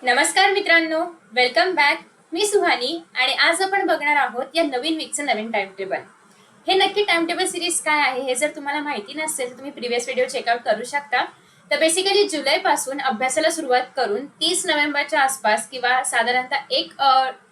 नमस्कार मित्रांनो, welcome back. मी सुहानी आणि आज आपण बघणार आहोत या नवीन वीकचं नवीन टाइम टेबल. हे नक्की टाइम टेबल सिरीज काय आहे हे जर तुम्हाला माहिती नसेल तर तुम्ही प्रिव्हियस व्हिडिओ चेकआउट करू शकता. तर बेसिकली जुलै पासून अभ्यासाला सुरुवात करून 30 नोव्हेंबरच्या आसपास किंवा साधारणतः 1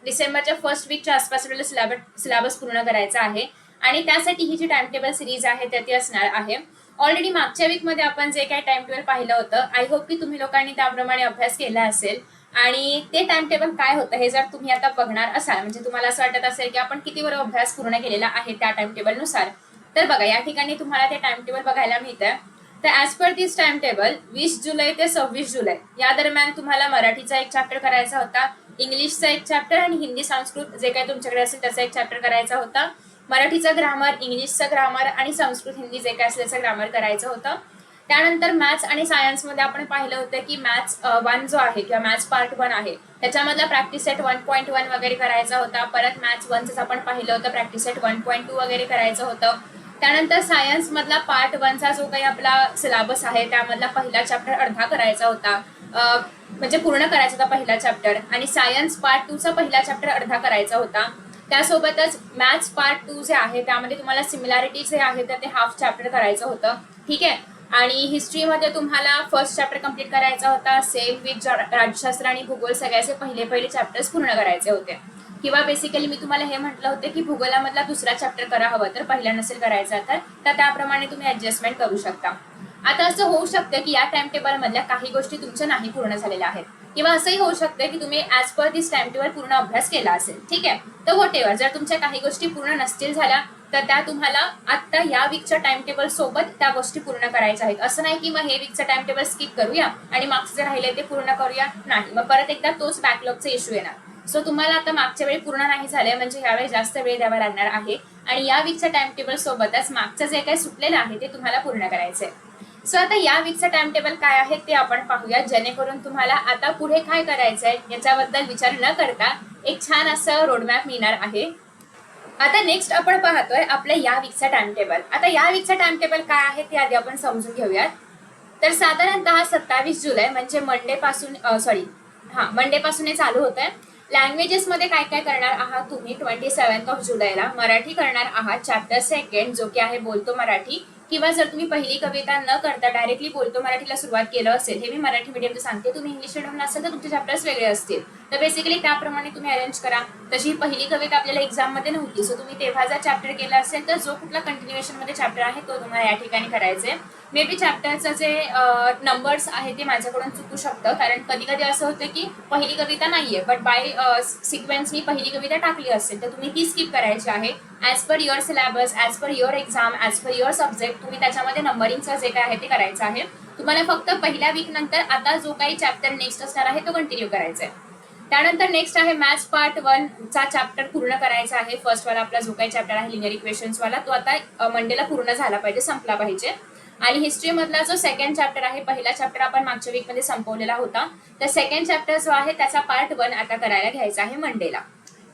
डिसेंबरच्या फर्स्ट वीकच्या आसपास आपल्याला सिलेबस पूर्ण करायचा आहे आणि त्यासाठी ही जी टाइम टेबल सिरीज आहे ती असणार आहे. ऑलरेडी मागच्या वीकमध्ये आपण जे काही टाइम टेबल पाहिलं होतं, आय होप की तुम्ही लोकांनी त्याप्रमाणे अभ्यास केला असेल आणि ते टाइम टेबल काय होतं हे जर तुम्ही आता बघणार असाल, म्हणजे तुम्हाला असं वाटत असेल की आपण किती बरोबर अभ्यास पूर्ण केलेला आहे त्या टाइम टेबलनुसार, तर बघा या ठिकाणी तुम्हाला ते टाइम टेबल बघायला मिळतं. तर ॲज पर दिस टाइम टेबल 20 जुलै ते 26 जुलै या दरम्यान तुम्हाला मराठीचा एक चॅप्टर करायचा होता, इंग्लिशचा एक चॅप्टर आणि हिंदी संस्कृत जे काही तुमच्याकडे असेल त्याचा एक चॅप्टर करायचा होता. मराठीचं ग्रामर, इंग्लिशचं ग्रामर आणि संस्कृत हिंदी जे काय असेल त्याचं ग्रामर करायचं होतं. त्यानंतर मॅथ्स आणि सायन्समध्ये आपण पाहिलं होतं की मॅथ्स 1 जो आहे किंवा मॅथ्स पार्ट 1 आहे त्याच्यामधला प्रॅक्टिस सेट 1.1 वगैरे करायचा होता. परत मॅथ्स 1च आपण पाहिलं होतं प्रॅक्टिस सेट 1.2 वगैरे करायचं होतं. त्यानंतर सायन्स मधला पार्ट 1चा जो काही आपला सिलेबस आहे त्यामधला पहिला चॅप्टर अर्धा करायचा होता, म्हणजे पूर्ण करायचा होता पहिला चॅप्टर. आणि सायन्स पार्ट 2चा पहिला चॅप्टर अर्धा करायचा होता. त्यासोबतच मॅथ्स पार्ट 2 जे आहे त्यामध्ये तुम्हाला सिमिलॅरिटी जे आहे तर ते हाफ चॅप्टर करायचं होतं. ठीक आहे. आणि हिस्ट्रीमध्ये तुम्हाला फर्स्ट चॅप्टर कम्प्लीट करायचा होता. सेम विथ राज्यशास्त्र आणि भूगोल सगळ्याचे पहिले चॅप्टर्स पूर्ण करायचे होते. किंवा बेसिकली मी तुम्हाला हे म्हटलं होतं की भूगोलामधला दुसरा चॅप्टर करा हवं तर पहिला नसेल करायचा तर त्याप्रमाणे तुम्ही ऍडजस्टमेंट करू शकता. आता असं होऊ शकतं की या टाइम टेबल मधल्या काही गोष्टी तुमच्या नाही पूर्ण झालेल्या आहेत किंवा असंही होऊ शकतं की तुम्ही ऍज पर दिस टाइम टेबल पूर्ण अभ्यास केला असेल. ठीक आहे. तर व्हॉट एव्हर, जर तुमच्या काही गोष्टी पूर्ण नसतील झाल्या तर त्या तुम्हाला आता या वीकच्या टाइम टेबल सोबत त्या गोष्टी पूर्ण करायच्या आहेत. असं नाही की मग हे वीकचं टाइम टेबल स्किप करूया आणि मागचे जे राहिले ते पूर्ण करूया, नाही. मग परत एकदा तोच बॅकलॉगचा इश्यू येणार. सो तुम्हाला आता मागच्या वेळी पूर्ण नाही झाले म्हणजे यावेळी जास्त वेळ द्यावा लागणार आहे आणि या वीकच्या टाइम टेबल सोबतच मागचं जे काही सुटलेलं आहे ते तुम्हाला पूर्ण करायचंय. सो आता या वीकचं टाइम टेबल काय आहे ते आपण पाहूया, जेणेकरून तुम्हाला आता पुढे काय करायचंय याच्याबद्दल विचार न करता एक छान असं रोडमॅप मिळणार आहे. आता नेक्स्ट आपण पाहतोय आपल्या या वीकचा टाइम टेबल. आता या वीकचा टाइम टेबल काय आहे ते आधी आपण समजून घेऊयात. तर साधारणतः 27 जुलै म्हणजे मंडे पासून हे चालू होत आहे. लँग्वेजेस मध्ये काय काय करणार आहात तुम्ही 27 जुलैला मराठी करणार आहात चॅप्टर सेकंड जो की आहे बोलतो मराठी, किंवा जर तुम्ही पहिली कविता न करता डायरेक्टली बोलतो मराठीला सुरुवात केलं असेल, हे मी मराठी मीडियमचं सांगते, तुम्ही इंग्लिश मीडियम असेल तर तुमचे चॅप्टर्स वेगळे असतील, तर बेसिकली त्याप्रमाणे तुम्ही अरेंज करा. तशी पहिली कविता आपल्याला एक्झाम मध्ये नव्हती, सो तुम्ही तेव्हा जर चॅप्टर केला असेल तर जो कुठला कंटिन्युएशन मध्ये चॅप्टर आहे तो तुम्हाला या ठिकाणी करायचा आहे. मे बी चॅप्टरचं जे नंबर्स आहे ते माझ्याकडून चुकू शकतं, कारण कधी कधी असं होतं की पहिली कविता नाहीये बट बाय सिक्वेन्स मी पहिली कविता टाकली असेल तर तुम्ही ती स्किप करायची आहे. As per your syllabus, as per your exam, as per your subject तुम्ही त्याच्यामध्ये नंबरिंगचं जे काय आहे ते करायचं आहे. तुम्हाला फक्त पहिल्या वीक नंतर आता जो काही चॅप्टर नेक्स्ट असणार आहे तो कंटिन्यू करायचा आहे. त्यानंतर नेक्स्ट आहे मॅथ्स पार्ट 1 चा चॅप्टर पूर्ण करायचा आहे. फर्स्ट वाला आपला जो काही चॅप्टर आहे लिनियर इक्वेशन्स वाला तो आता मंडेला पूर्ण झाला पाहिजे, संपला पाहिजे. आणि हिस्ट्री मधला जो सेकंड चॅप्टर आहे, पहिला चॅप्टर आपण मागच्या वीक मध्ये संपवलेला होता, तर सेकंड चॅप्टर जो आहे त्याचा पार्ट 1 आता करायला घ्यायचा आहे मंडेला.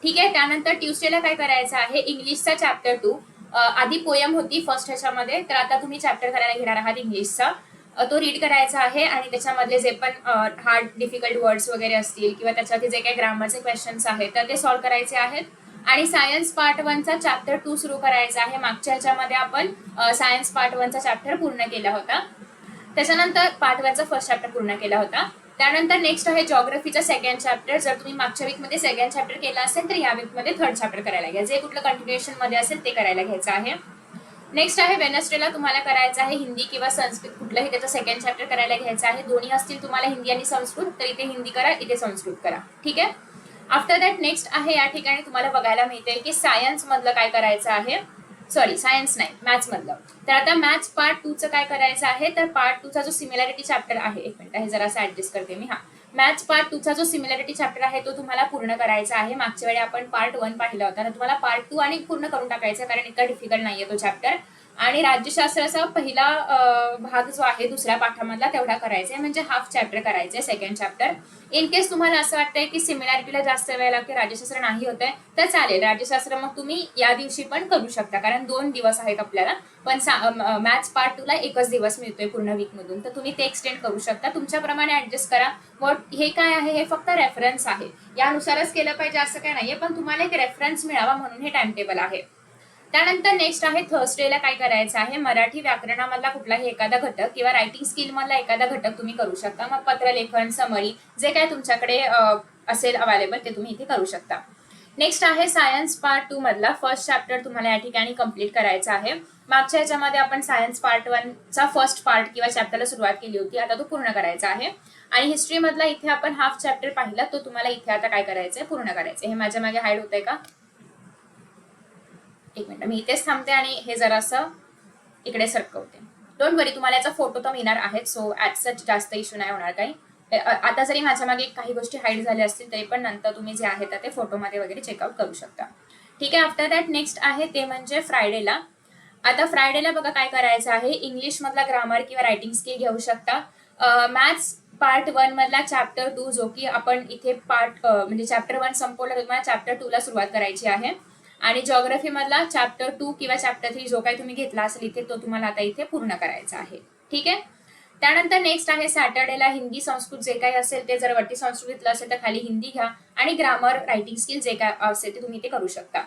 ठीक आहे. त्यानंतर ट्युसडेला काय करायचं आहे, इंग्लिशचा चॅप्टर 2, आधी पोयम होती फर्स्ट ह्याच्यामध्ये, तर आता तुम्ही चॅप्टर करायला घेणार आहात इंग्लिशचा. तो रीड करायचा आहे आणि त्याच्यामधले जे पण हार्ड डिफिकल्ट वर्ड्स वगैरे असतील किंवा त्याच्यावरती जे काही ग्रामरचे क्वेश्चन्स आहेत तर ते सॉल्व्ह करायचे आहेत. आणि सायन्स पार्ट 1 चा चॅप्टर 2 सुरू करायचा आहे. मागच्या ह्याच्यामध्ये आपण सायन्स पार्ट 1 चा चॅप्टर पूर्ण केला होता, त्याच्यानंतर पार्ट 1 चा फर्स्ट चॅप्टर पूर्ण केला होता. त्यानंतर नेक्स्ट आहे जॉग्रफीचा सेकंड चॅप्टर. जर तुम्ही मागच्या वीकमध्ये सेकंड चॅप्टर केला असेल तर या वीकमध्ये थर्ड चॅप्टर करायला घ्या, जे कुठलं कंटिन्युएशन मध्ये असेल ते करायला घ्यायचं आहे. नेक्स्ट आहे वेनसडेला तुम्हाला करायचं आहे हिंदी किंवा संस्कृत, कुठलंही त्याचा सेकंड चॅप्टर करायला घ्यायचं आहे. दोन्ही असतील तुम्हाला हिंदी आणि संस्कृत, तर इथे हिंदी करा, इथे संस्कृत करा. ठीक आहे. आफ्टर दॅट नेक्स्ट आहे या ठिकाणी तुम्हाला बघायला मिळते की सायन्स मधलं काय करायचं आहे, सॉरी सायन्स नाही मॅथ्स मधलं. तर आता मॅथ्स पार्ट 2 चं काय करायचं आहे, तर पार्ट 2 चा जो सिमिलॅरिटी चॅप्टर आहे, एक मिनिट आहे जरासा ऍडजस्ट करते मी. मॅथ्स पार्ट 2 चा जो सिमिलॅरिटी चॅप्टर आहे तो तुम्हाला पूर्ण करायचा आहे. मागच्या वेळी आपण पार्ट 1 पाहिला होता, तर तुम्हाला पार्ट 2 आणि पूर्ण करून टाकायचा, कारण इतका डिफिकल्ट नाहीये तो चॅप्टर. आणि राज्यशास्त्राचा पहिला भाग जो आहे दुसऱ्या पाठामधला तेवढा करायचा आहे, म्हणजे हाफ चॅप्टर करायचं आहे, सेकंड चॅप्टर. इन केस तुम्हाला असं वाटतंय की सिमिलॅरिटीला जास्त वेळ लागते, राज्यशास्त्र नाही होत आहे, तर चालेल, राज्यशास्त्र मग तुम्ही या दिवशी पण करू शकता, कारण 2 दिवस आहेत आपल्याला. पण मॅथ्स पार्ट 2 ला एकच दिवस मिळतोय पूर्ण वीक मधून, तर तुम्ही ते एक्सटेंड करू शकता, तुमच्याप्रमाणे ऍडजस्ट करा. हे काय आहे, हे फक्त रेफरन्स आहे, यानुसारच केलं पाहिजे असं काय नाहीये, पण तुम्हाला एक रेफरन्स मिळावा म्हणून हे टाइम टेबल आहे. त्यानंतर नेक्स्ट आहे थर्सडेला काय करायचं आहे, मराठी व्याकरणामधला कुठलाही एखादा घटक किंवा रायटिंग स्किल मधला एखादा घटक तुम्ही करू शकता. मग पत्रलेखन, समरी, जे काय तुमच्याकडे असेल अवेलेबल ते तुम्ही इथे करू शकता. नेक्स्ट आहे सायन्स पार्ट 2 मधला फर्स्ट चॅप्टर तुम्हाला या ठिकाणी कम्प्लीट करायचा आहे. मागच्या याच्यामध्ये आपण सायन्स पार्ट 1 चा फर्स्ट पार्ट किंवा चॅप्टरला सुरुवात केली होती, आता तो पूर्ण करायचा आहे. आणि हिस्ट्री मधला इथे आपण हाफ चॅप्टर पाहिला, तो तुम्हाला इथे आता काय करायचंय, पूर्ण करायचंय. हे माझ्या मागे हाईड होतंय का, एक मिनिट, मी इथेच थांबते आणि हे जरासं इकडे सरकवते. डोंट वरी, तुम्हाला याचा फोटो तर मिळणार आहेत, सो ऍट सच जास्त इश्यू नाही होणार काही. आता जरी माझ्या मागे काही गोष्टी हाईड झाल्या असतील तरी पण नंतर तुम्ही जे आहे ते फोटोमध्ये वगैरे चेकआउट करू शकता. ठीक आहे. आफ्टर दॅट नेक्स्ट आहे ते म्हणजे फ्रायडेला. आता फ्रायडेला बघा काय करायचं आहे, इंग्लिश मधला ग्रामर किंवा रायटिंग स्किल घेऊ शकता. मॅथ्स पार्ट 1 मधला चॅप्टर 2 जो की आपण इथे म्हणजे चॅप्टर 1 संपवला, तुम्हाला चॅप्टर 2 ला सुरुवात करायची आहे. आणि जिओग्राफी मधला चॅप्टर 2 किंवा चॅप्टर 3 जो काही तुम्ही घेतला असेल इथे, तो तुम्हाला आता इथे पूर्ण करायचा आहे. ठीक आहे. त्यानंतर नेक्स्ट आहे सॅटर्डेला हिंदी संस्कृत जे काही असेल ते, जर वरती संस्कृतलं असेल तर खाली हिंदी घ्या, आणि ग्रामर रायटिंग स्किल जे काय असेल ते तुम्ही इथे करू शकता.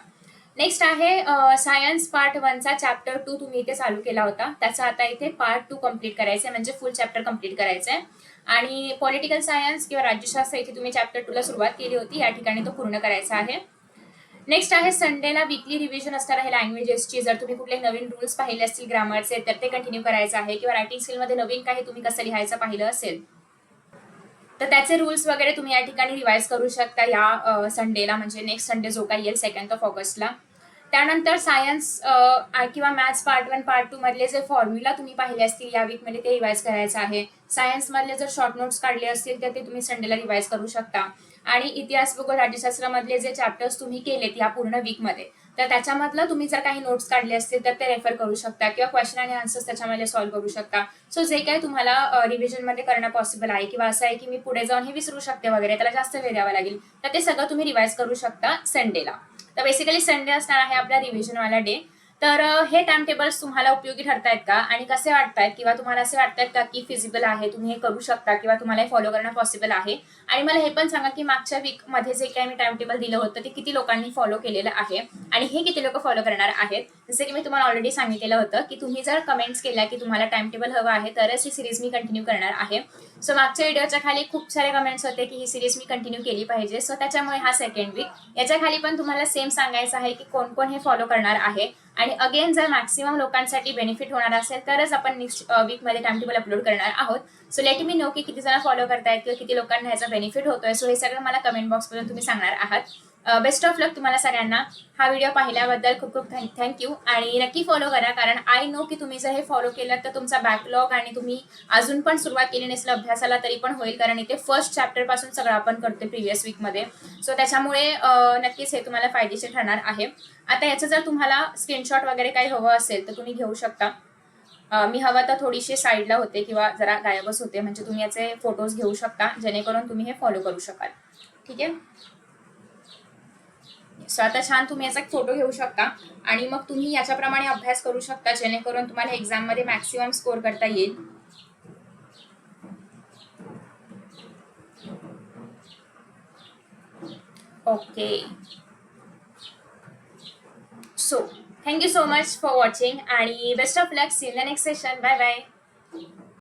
नेक्स्ट आहे सायन्स पार्ट 1 चा चॅप्टर 2 तुम्ही इथे चालू केला होता, त्याचा आता इथे पार्ट 2 कम्प्लीट करायचा आहे, म्हणजे फुल चॅप्टर कम्प्लीट करायचं आहे. आणि पॉलिटिकल सायन्स किंवा राज्यशास्त्र इथे तुम्ही चॅप्टर 2 ला सुरुवात केली होती, या ठिकाणी तो पूर्ण करायचा आहे. नेक्स्ट आहे संडेला वीकली रिव्हिजन असणार आहे लँग्वेजेसची. जर तुम्ही कुठले नवीन रूल्स पाहिले असतील ग्रामरचे तर ते कंटिन्यू करायचं आहे, किंवा रायटिंग स्किलमध्ये नवीन काही तुम्ही कसं लिहायचं पाहिलं असेल तर त्याचे रूल्स वगैरे तुम्ही या ठिकाणी रिवाइज करू शकता या संडेला, म्हणजे नेक्स्ट संडे जो काही येईल 2 ऑगस्टला. त्यानंतर सायन्स किंवा मॅथ्स पार्ट 1 पार्ट 2 मधले जे फॉर्म्युला तुम्ही पाहिले असतील या वीकमध्ये ते रिवाइज करायचं आहे. सायन्स मधले जर शॉर्ट नोट्स काढले असतील तर ते तुम्ही संडेला रिवाइज करू शकता. आणि इतिहास, भूगोल, राज्यशास्त्रामधले जे चॅप्टर्स तुम्ही केलेत या पूर्ण वीकमध्ये, तर त्याच्यामधलं तुम्ही जर काही नोट्स काढले असतील तर ते रेफर करू शकता, किंवा क्वेश्चन आणि आन्सर्स त्याच्यामध्ये सॉल्व्ह करू शकता. सो जे काही तुम्हाला रिव्हिजन मध्ये करणं पॉसिबल आहे, किंवा असं आहे की मी पुढे जाऊन हे विसरू शकते वगैरे, त्याला जास्त वेळ द्यावा लागेल, तर ते सगळं तुम्ही रिवाइज करू शकता संडेला. तर बेसिकली संडे असणार आहे आपला रिव्हिजनवाला डे. तर हे टाइम टेबल्स तुम्हाला उपयोगी ठरतायत का, आणि कसे वाटतायत, किंवा तुम्हाला असे वाटतात का की फिजिबल आहे, तुम्ही हे करू शकता, किंवा तुम्हाला हे फॉलो करणं पॉसिबल आहे. आणि मला हे पण सांगा की मागच्या वीक मध्ये जे काही मी टाइम टेबल दिलं होतं ते किती लोकांनी फॉलो केलेलं आहे, आणि हे किती लोक फॉलो करणार आहेत. जसं की मी तुम्हाला ऑलरेडी सांगितलेलं होतं की तुम्ही जर कमेंट्स केल्या की तुम्हाला टाइम टेबल हवं आहे तरच ही सिरीज मी कंटिन्यू करणार आहे. सो मागच्या व्हिडिओच्या खाली खूप सारे कमेंट्स होते की ही सिरीज मी कंटिन्यू केली पाहिजे, सो त्याच्यामुळे हा सेकंड वीक. याच्या खाली पण तुम्हाला सेम सांगायचं आहे की कोण कोण हे फॉलो करणार आहे, आणि अगेन जर मॅक्सिमम लोकांसाठी बेनिफिट होणार असेल तरच आपण नेक्स्ट वीकमध्ये टाइम टेबल अपलोड करणार आहोत. सो लेट मी नो की किती जण फॉलो करतायत किंवा किती लोकांना ह्याचा बेनिफिट होतोय. सो हे सगळं मला कमेंट बॉक्समधून तुम्ही सांगणार आहात. बेस्ट ऑफ लक तुम्हाला सगळ्यांना. हा व्हिडिओ पाहिल्याबद्दल खूप खूप थँक्यू, आणि नक्की फॉलो करा, कारण आय नो की तुम्ही जर हे फॉलो केलं तर तुमचा बॅकलॉग, आणि तुम्ही अजून पण सुरुवात केली नसेल अभ्यासाला तरी पण होईल, कारण इथे फर्स्ट चॅप्टर पासून सगळं आपण करतोय प्रिव्हियस वीकमध्ये. सो त्याच्यामुळे नक्कीच हे तुम्हाला फायदेशीर ठरणार आहे. आता याचं जर तुम्हाला स्क्रीनशॉट वगैरे काही हवं असेल तर तुम्ही घेऊ शकता. मी हवं तर थोडीशी साईडला होते किंवा जरा गायबच होते, म्हणजे तुम्ही याचे फोटोज घेऊ शकता जेणेकरून तुम्ही हे फॉलो करू शकाल. ठीक आहे. सो आता छान तुम्ही याचा फोटो घेऊ शकता, आणि मग तुम्ही याच्याप्रमाणे अभ्यास करू शकता जेणेकरून तुम्हाला एक्झाम मध्ये मॅक्सिमम स्कोर करता येईल. Okay. So thank you so much for watching, आणि best of luck. See in the next session. Bye bye.